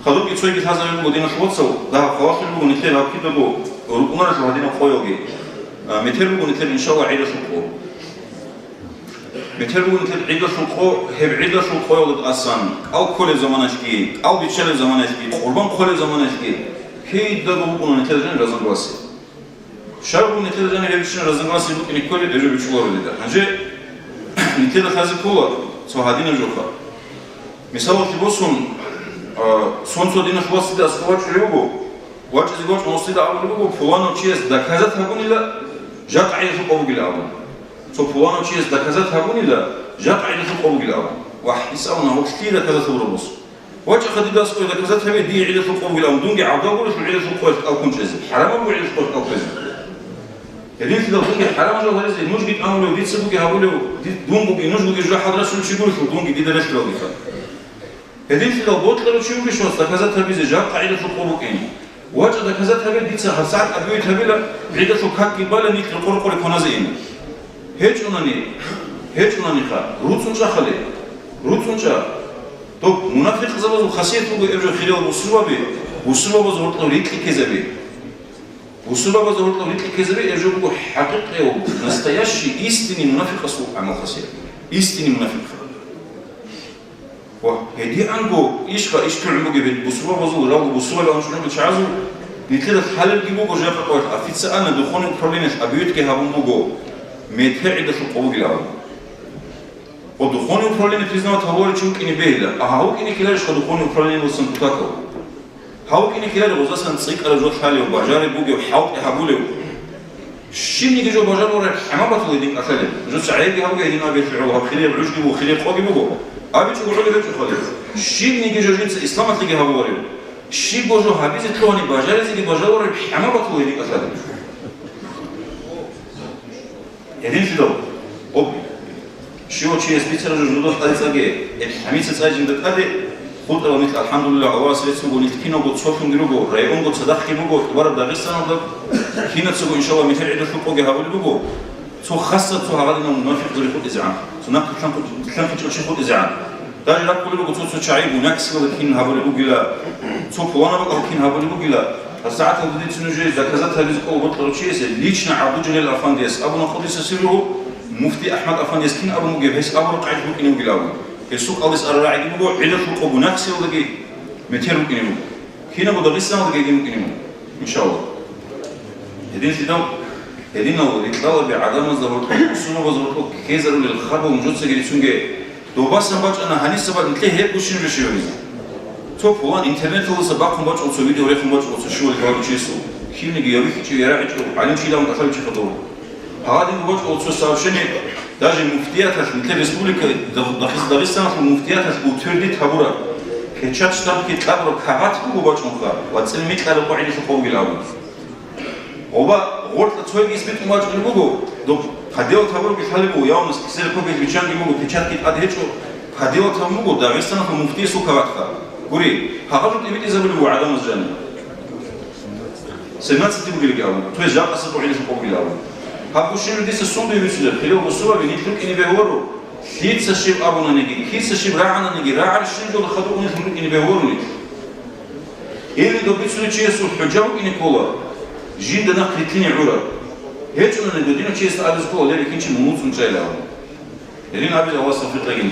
خلوك يتسوي هذا المودين شوطسو ده خواصل ونتير هكذا بو وركونا رجع هذين خويوجي متر ونتير إن شاء الله عيد شقو متر ونتير عيد شقو هب عيد شقو يولد أصلا أو كل زمانش كي أو بيتشل زمانش كي قربان كل زمانش كي كي ده بو ونتير جن رزق واسي شاب ونتير جن هبشين رزق واسي بو إن كل رجع بيشوفه ده هنجي نتير هذا كله سو هذين الجوخا مثال تبصون сонцо динаш васида асхавачи луго вачи гоч мосида авлуго фулано чиес доказать хагунила жак айшу qobugila аву со фулано чиес доказать хагунила жак айшу qobugila аву ва исауна вакти доказать урбус вачи хадидас ко доказать хаби ди айшу qobugila аву дунги авдагур шу айшу qof ал kunchез харама бу айшу qof ал qez един фида дунги харама жо харез нужгит амулу дитсбуги хабулу дунги нужгуги жо хадрасу чигур шу дунги дидараш логика هذين في الوقت لو شو بيشوف دكازات هبيز جاب قاعدة القبوكين واجد دكازات هبيز ديتسا هساعد أبيت هبيلا عدة شوكاك كبالا نيك القرقور كونازين هيج أناني خا روتون شخلي روتون شا طب منافق زبازو خاصية تقول إرجع خليه وصلوا بزورت لو ريتلي كذبي وصلوا بزورت لو ريتلي كذبي إرجع بقول حقيقة ونستياشي إستني منافق أسوء عمل خاصية إستني منافق وهدي عنكو إيش تعملوا جبت بصوا بزول راو بصوا لو أنشون بتشعزوا نتكلم في حال الجيبو جاب قوات أفيد سألنا دخون البرلينش أبيوت كهابون بوجو متهعد في القوة جلاو ودخون البرلين تيزنا تهور تشوك إني بيلا أهاو إني كلاش خدخون البرلين وصن تتاكو هاو إني كلاش وزاسن صيك على جوش حالي وباجار بوجو حاوت إهابولو شيء نيجي جو باجار ورا حما بطل يدين أكله جو سعيد هاو جايين أبي فعله خليه بعوش جيبو خليه قوي بوجو أبي تقول له بيت خالد شيء نيجي جوجين إسلام تيجي هبوري شيء بوجو هبيز تلوني باجر زي باجر حما بطلوا يديك أخذ يدين في دو أب شيء شيء سبيتر جوجو خالد ساجي الحميد ساجي من دكتور خود مثل الحمد لله أول سلسلة تقول نتكينا بود صوفهم جروجو رايون بود صدقي بوجو تبارك داغستان وده كينا تسوي إن شاء الله مثل عيد الفقوق هبوري بوجو تو خاصة تو هذا المنافق ذي خود إزعاج تو ناقل كلام كتير شيء خود إزعاج ده اللي راح كله بقول تو شعيب وناكس ولا كين هبولي بقولا تو فوانا بقى كين هبولي بقولا الساعات اللي بديت نجي ذكرت هذه القوة بطلوا شيء ليشنا عبد جلال أفنديس أبو نخلي سيره مفتي أحمد أفنديس كين أبو مجيبس أبو قاعد بقين وقلاوي السوق أليس الراعي بقول عدة فوق أبو ناكس ولا كي متير بقين هنا بدرسنا ولا كي بقين إن شاء الله هدين في دم هدين لو يطلعوا بعدم الزبط وصلوا بزبط كيزروا للخرب وموجود سجل سونجي دوباس نباش أنا هني سبب نتلي هيك وشين بشيوريز تو فلان إنترنت هو سباق نباش أو فيديو ريخ نباش أو شو اللي قاعد يشيسو كيف نجي يبي كي يراعي علم شيء لهم دخل شيء خطور هذا نباش أو سوى شنو داجي مفتيات مثل ريسبوليكا داغستان المفتيات وتردي تبورا كتشات شتاب كتابر كهات نباش مخا وتسلمي كلام قاعد يشوفوا بالأول وبا غلط تسوي يثبت نباش نبوجو دو خديو تابور بيخلبو يوم نسكسر كوبي بيجانجي مو كتشات كت أدهشوا خديو تامو داغستان المفتي سوكاواتها كوري هاقول تبي تزبلوا عدم الجنة سمعت تقول لي قالوا توي جاب أصبح عليه شو قبل قالوا هاكوشين ديس الصندوق يوصل خليه بصورة بنيتلك إني بهورو هيت سشيب أبونا نجي هيت سشيب راعنا نجي راع الشيء اللي خدوه نيتلك إني بهوروني إني دوبيتسوني تشيسو حجاو إني كولا جين دنا قتلني عورا هيك أنا نقدينا تشيس أبز كولا لكن شيء مموت من شيء لا. يعني أبز أواصل في طريق